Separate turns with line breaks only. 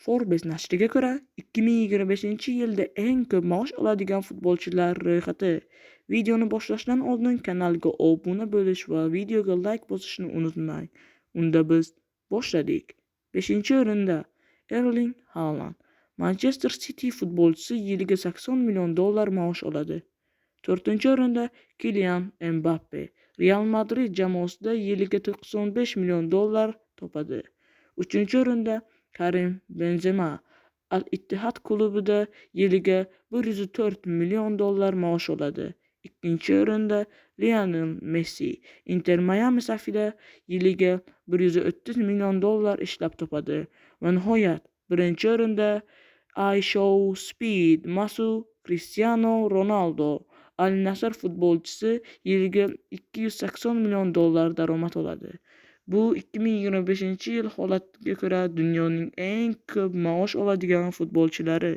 Forbes nashriga ko'ra, 2025-yilda eng ko'p maosh oladigan futbolchilar ro'yxati. Videoni boshlashdan oldin kanalga obuna bo'lish va videoga layk bosishni unutmang. Unda biz boshladik. 5-o'rinda Erling Haaland. Manchester City futbolchisi yiliga $80 million maosh oladi. 4-o'rinda Kylian Mbappe. Real Madrid jamoasida yiliga $95 million topadi. 3-o'rinda Karim Benzema. Al-Ittihad klubida yiliga $104 million maosh oladi. 2-o'rinda Lionel Messi. Inter Miami safida yiliga $130 million ishlab topadi. Va nihoyat, 1-o'rinda iShow Speed Masu Cristiano Ronaldo. Al-Nassr futbolchisi yiliga $280 million daromad oladi. Bu 2025-yil holatiga ko'ra dunyoning eng ko'p maosh oladigan futbolchilari.